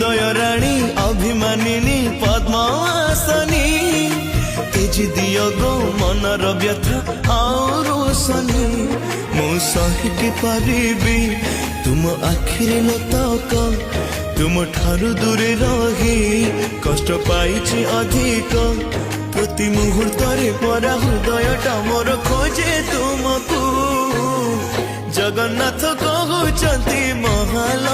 हृदय राणी अभिमानिनी पद्मासनी तेजी दियो गो मनर व्यथा आउ रोशनी मु सहिकी पारिबी तुम आखिरे लतक तुम ठारू दूरे रही कष्ट पाइछि अधिक प्रति मुहूर्त परा हृदयटा मोर खोजे तुमको जगन्नाथ कहउचंती महाल